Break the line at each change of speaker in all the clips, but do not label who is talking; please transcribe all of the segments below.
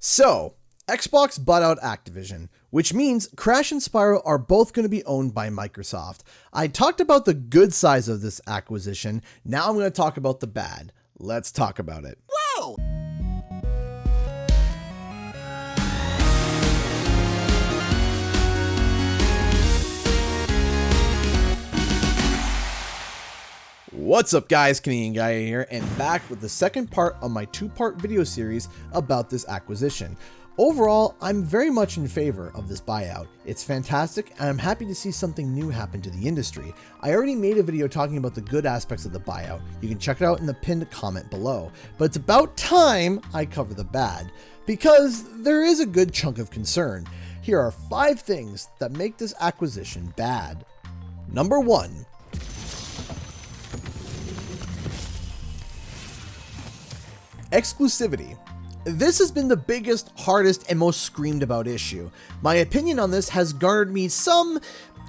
So, Xbox bought out Activision, which means Crash and Spyro are both going to be owned by Microsoft. I talked about the good sides of this acquisition, now I'm going to talk about the bad. Let's talk about it.
Whoa!
What's up guys, Canadian Guy here, and back with the second part of my two-part video series about this acquisition. Overall, I'm very much in favor of this buyout. It's fantastic, and I'm happy to see something new happen to the industry. I already made a video talking about the good aspects of the buyout. You can check it out in the pinned comment below. But it's about time I cover the bad, because there is a good chunk of concern. Here are 5 things that make this acquisition bad. Number 1. Exclusivity. This has been the biggest, hardest, and most screamed about issue. My opinion on this has garnered me some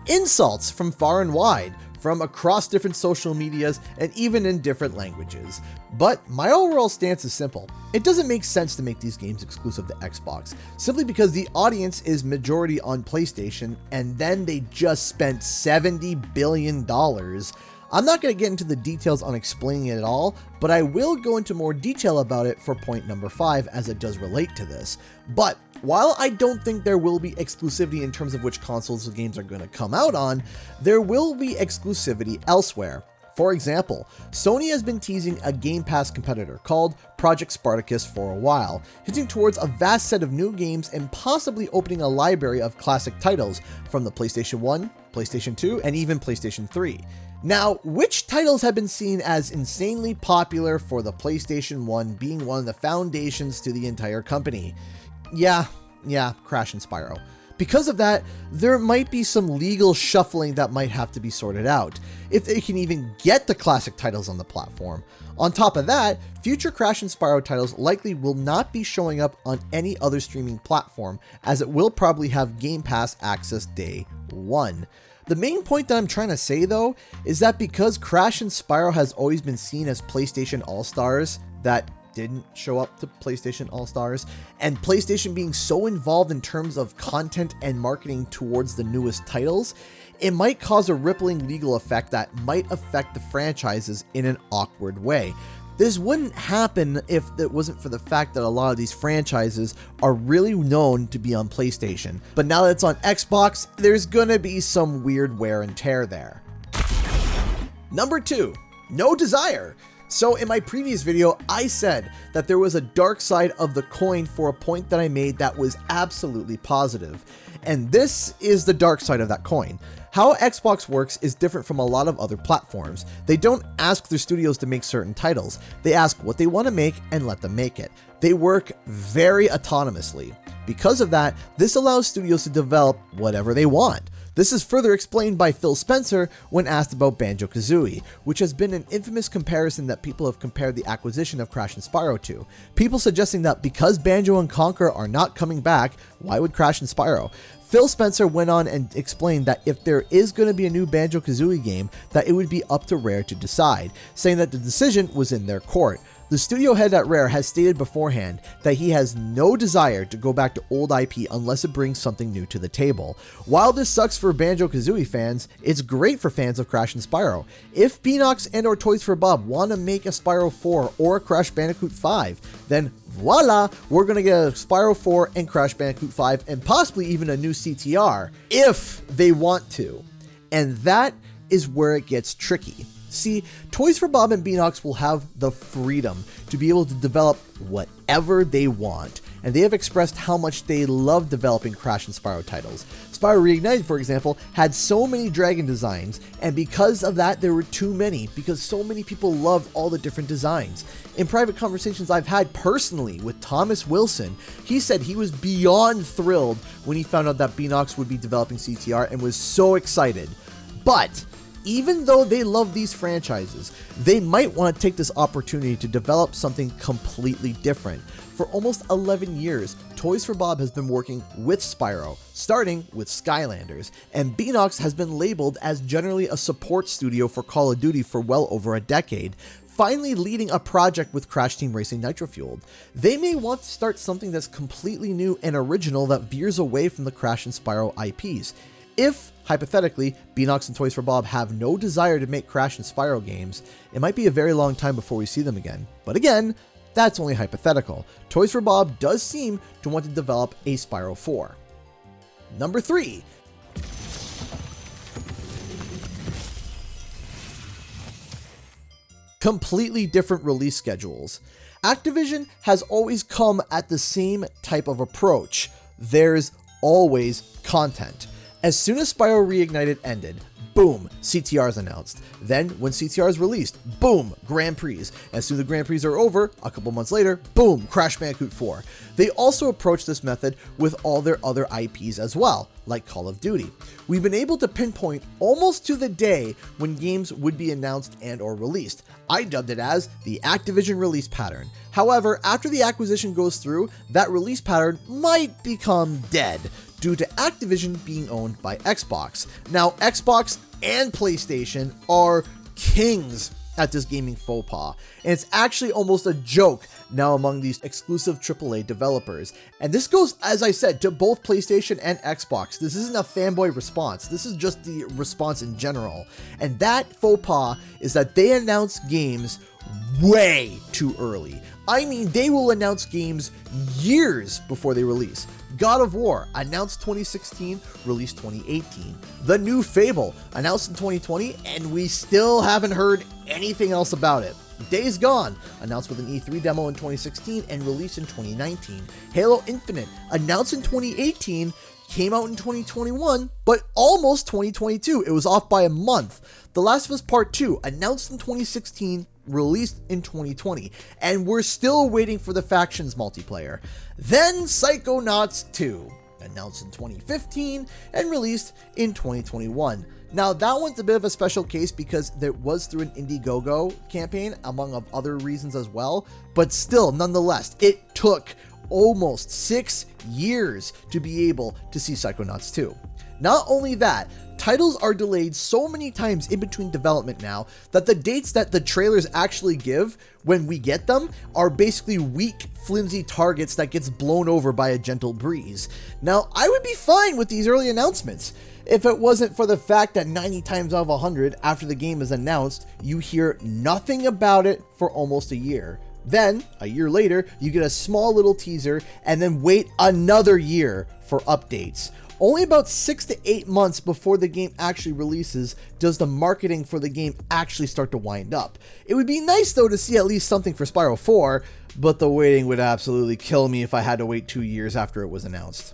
insults from far and wide, from across different social medias and even in different languages. But my overall stance is simple. It doesn't make sense to make these games exclusive to Xbox, simply because the audience is majority on PlayStation, and then they just spent $70 billion. I'm not going to get into the details on explaining it at all, but I will go into more detail about it for point number 5 as it does relate to this. But while I don't think there will be exclusivity in terms of which consoles the games are going to come out on, there will be exclusivity elsewhere. For example, Sony has been teasing a Game Pass competitor called Project Spartacus for a while, hinting towards a vast set of new games and possibly opening a library of classic titles from the PlayStation 1, PlayStation 2, and even PlayStation 3. Now, which titles have been seen as insanely popular for the PlayStation 1 being one of the foundations to the entire company? Yeah, Crash and Spyro. Because of that, there might be some legal shuffling that might have to be sorted out, if they can even get the classic titles on the platform. On top of that, future Crash and Spyro titles likely will not be showing up on any other streaming platform, as it will probably have Game Pass access day 1. The main point that I'm trying to say though, is that because Crash and Spyro has always been seen as PlayStation All-Stars that didn't show up to PlayStation All-Stars, and PlayStation being so involved in terms of content and marketing towards the newest titles, it might cause a rippling legal effect that might affect the franchises in an awkward way. This wouldn't happen if it wasn't for the fact that a lot of these franchises are really known to be on PlayStation. But now that it's on Xbox, there's gonna be some weird wear and tear there. Number 2, no desire. So in my previous video, I said that there was a dark side of the coin for a point that I made that was absolutely positive. And this is the dark side of that coin. How Xbox works is different from a lot of other platforms. They don't ask their studios to make certain titles. They ask what they want to make and let them make it. They work very autonomously. Because of that, this allows studios to develop whatever they want. This is further explained by Phil Spencer when asked about Banjo-Kazooie, which has been an infamous comparison that people have compared the acquisition of Crash and Spyro to. People suggesting that because Banjo and Conquer are not coming back, why would Crash and Spyro? Phil Spencer went on and explained that if there is going to be a new Banjo-Kazooie game, that it would be up to Rare to decide, saying that the decision was in their court. The studio head at Rare has stated beforehand that he has no desire to go back to old IP unless it brings something new to the table. While this sucks for Banjo-Kazooie fans, it's great for fans of Crash and Spyro. If Beanox and or Toys for Bob want to make a Spyro 4 or a Crash Bandicoot 5, then voila, we're going to get a Spyro 4 and Crash Bandicoot 5 and possibly even a new CTR, if they want to. And that is where it gets tricky. See, Toys for Bob and Beanox will have the freedom to be able to develop whatever they want, and they have expressed how much they love developing Crash and Spyro titles. Spyro Reignited, for example, had so many dragon designs, and because of that, there were too many, because so many people loved all the different designs. In private conversations I've had personally with Thomas Wilson, he said he was beyond thrilled when he found out that Beanox would be developing CTR and was so excited. But even though they love these franchises, they might want to take this opportunity to develop something completely different. For almost 11 years, Toys for Bob has been working with Spyro, starting with Skylanders, and Beanox has been labeled as generally a support studio for Call of Duty for well over a decade. finally leading a project with Crash Team Racing Nitro Fueled. They may want to start something that's completely new and original that veers away from the Crash and Spyro IPs. If, hypothetically, Beanox and Toys for Bob have no desire to make Crash and Spyro games, it might be a very long time before we see them again. But again, that's only hypothetical. Toys for Bob does seem to want to develop a Spyro 4. Number 3. Completely different release schedules. Activision has always come at the same type of approach. There's always content. As soon as Spyro Reignited ended, boom, CTRs announced. Then, when CTRs released, boom, Grand Prix. As soon as the Grand Prix are over, a couple months later, boom, Crash Bandicoot 4. They also approach this method with all their other IPs as well, like Call of Duty. We've been able to pinpoint almost to the day when games would be announced and or released. I dubbed it as the Activision release pattern. However, after the acquisition goes through, that release pattern might become dead, due to Activision being owned by Xbox. Now, Xbox and PlayStation are kings at this gaming faux pas, and it's actually almost a joke now among these exclusive AAA developers. And this goes, as I said, to both PlayStation and Xbox. This isn't a fanboy response, this is just the response in general. And that faux pas is that they announce games way too early. I mean, they will announce games years before they release. God of War, announced 2016, released 2018. The new Fable, announced in 2020, and we still haven't heard anything else about it. Days Gone, announced with an E3 demo in 2016 and released in 2019. Halo Infinite, announced in 2018, came out in 2021, but almost 2022. It was off by a month. The Last of Us Part 2, announced in 2016, released in 2020, and we're still waiting for the Factions multiplayer. Then Psychonauts 2, announced in 2015 and released in 2021. Now that one's a bit of a special case because it was through an Indiegogo campaign, among other reasons as well, but still, nonetheless, it took almost 6 years to be able to see Psychonauts 2. Not only that, titles are delayed so many times in between development now that the dates that the trailers actually give when we get them are basically weak, flimsy targets that gets blown over by a gentle breeze. Now, I would be fine with these early announcements if it wasn't for the fact that 90 times out of 100 after the game is announced, you hear nothing about it for almost a year. Then, a year later, you get a small little teaser and then wait another year for updates. Only about 6 to 8 months before the game actually releases does the marketing for the game actually start to wind up. It would be nice though to see at least something for Spyro 4, but the waiting would absolutely kill me if I had to wait 2 years after it was announced.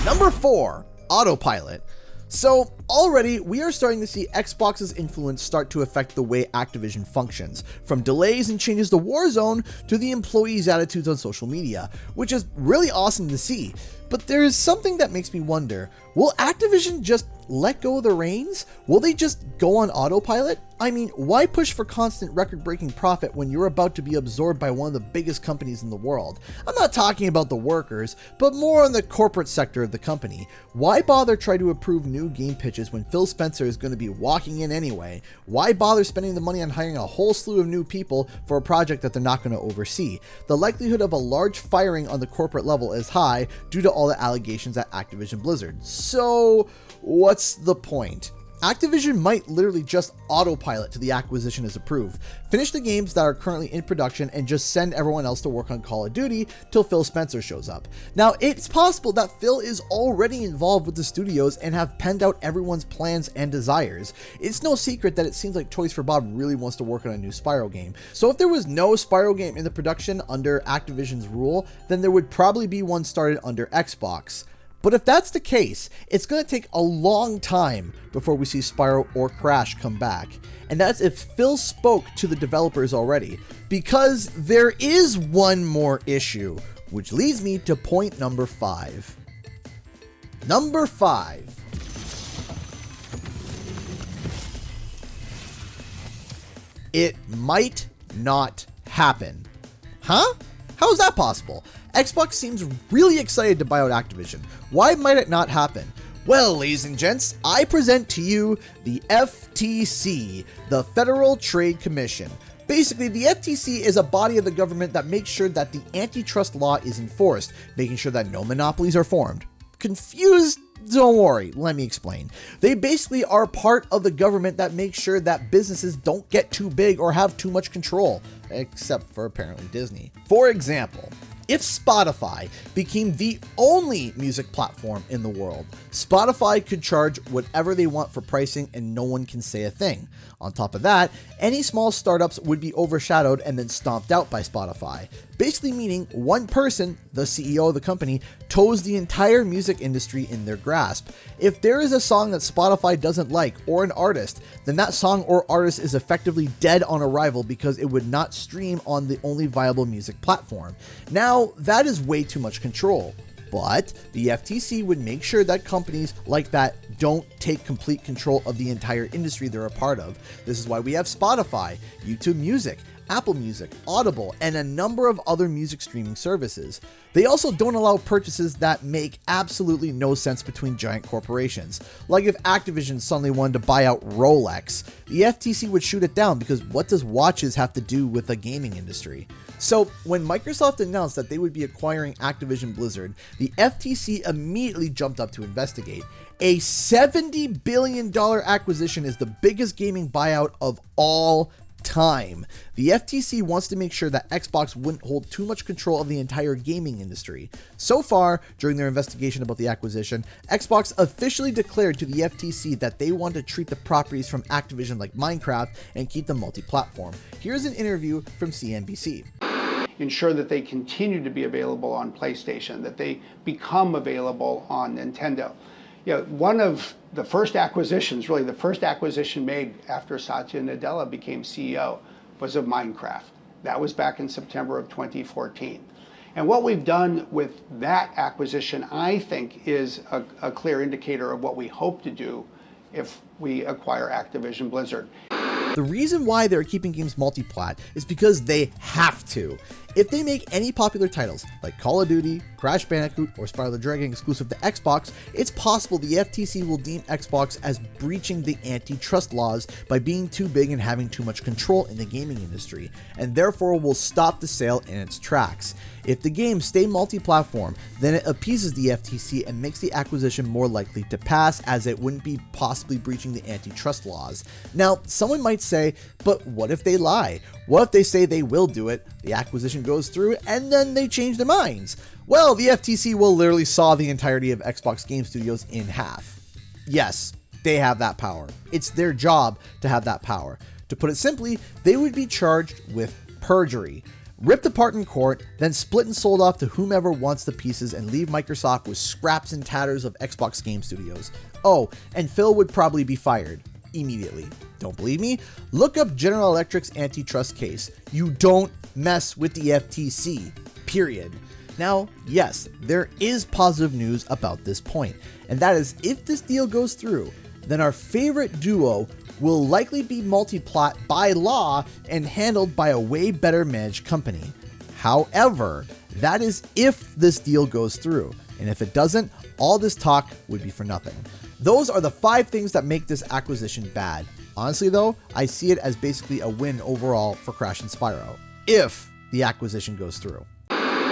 Number 4, Autopilot. So already we are starting to see Xbox's influence start to affect the way Activision functions, from delays and changes to Warzone to the employees' attitudes on social media, which is really awesome to see. But there is something that makes me wonder, will Activision just let go of the reins? Will they just go on autopilot? I mean, why push for constant record-breaking profit when you're about to be absorbed by one of the biggest companies in the world? I'm not talking about the workers, but more on the corporate sector of the company. Why bother try to approve new game pitches when Phil Spencer is going to be walking in anyway? Why bother spending the money on hiring a whole slew of new people for a project that they're not going to oversee? The likelihood of a large firing on the corporate level is high due to all the allegations at Activision Blizzard. So, what's the point? Activision might literally just autopilot till the acquisition is approved, finish the games that are currently in production, and just send everyone else to work on Call of Duty till Phil Spencer shows up. Now, it's possible that Phil is already involved with the studios and have penned out everyone's plans and desires. It's no secret that it seems like Toys for Bob really wants to work on a new Spyro game. So if there was no Spyro game in the production under Activision's rule, then there would probably be one started under Xbox. But if that's the case, it's going to take a long time before we see Spyro or Crash come back. And that's if Phil spoke to the developers already. Because there is one more issue, which leads me to point number 5. Number 5. It might not happen. Huh? How is that possible? Xbox seems really excited to buy out Activision. Why might it not happen? Well, ladies and gents, I present to you the FTC, the Federal Trade Commission. Basically, the FTC is a body of the government that makes sure that the antitrust law is enforced, making sure that no monopolies are formed. Confused? Don't worry, let me explain. They basically are part of the government that makes sure that businesses don't get too big or have too much control, except for apparently Disney. For example, if Spotify became the only music platform in the world, Spotify could charge whatever they want for pricing and no one can say a thing. On top of that, any small startups would be overshadowed and then stomped out by Spotify. Basically meaning one person, the CEO of the company, toes the entire music industry in their grasp. If there is a song that Spotify doesn't like or an artist, then that song or artist is effectively dead on arrival because it would not stream on the only viable music platform. Now, that is way too much control. But the FTC would make sure that companies like that don't take complete control of the entire industry they're a part of. This is why we have Spotify, YouTube Music, Apple Music, Audible, and a number of other music streaming services. They also don't allow purchases that make absolutely no sense between giant corporations. Like if Activision suddenly wanted to buy out Rolex, the FTC would shoot it down because what does watches have to do with the gaming industry? So when Microsoft announced that they would be acquiring Activision Blizzard, the FTC immediately jumped up to investigate. A $70 billion acquisition is the biggest gaming buyout of all time. The FTC wants to make sure that Xbox wouldn't hold too much control of the entire gaming industry. So far, during their investigation about the acquisition, Xbox officially declared to the FTC that they want to treat the properties from Activision like Minecraft and keep them multi-platform. Here's an interview from CNBC.
Ensure that they continue to be available on PlayStation, that they become available on Nintendo. You know, one of the first acquisitions, really the first acquisition made after Satya Nadella became CEO, was of Minecraft. That was back in September of 2014. And what we've done with that acquisition, I think, is a clear indicator of what we hope to do if we acquire Activision Blizzard.
The reason why they're keeping games multi-plat is because they have to. If they make any popular titles like Call of Duty, Crash Bandicoot, or Spyro the Dragon exclusive to Xbox, it's possible the FTC will deem Xbox as breaching the antitrust laws by being too big and having too much control in the gaming industry, and therefore will stop the sale in its tracks. If the games stay multi-platform, then it appeases the FTC and makes the acquisition more likely to pass, as it wouldn't be possibly breaching the antitrust laws. Now, someone might say, but what if they lie? What if they say they will do it, the acquisition goes through, and then they change their minds? Well, the FTC will literally saw the entirety of Xbox Game Studios in half. Yes, they have that power. It's their job to have that power. To put it simply, they would be charged with perjury. Ripped apart in court, then split and sold off to whomever wants the pieces and leave Microsoft with scraps and tatters of Xbox Game Studios. Oh, and Phil would probably be fired immediately. Don't believe me? Look up General Electric's antitrust case. You don't mess with the FTC, period. Now, yes, there is positive news about this point, and that is if this deal goes through, then our favorite duo will likely be multi-plat by law and handled by a way better managed company. However, that is if this deal goes through, and if it doesn't, all this talk would be for nothing. Those are the 5 things that make this acquisition bad. Honestly though, I see it as basically a win overall for Crash and Spyro, if the acquisition goes through.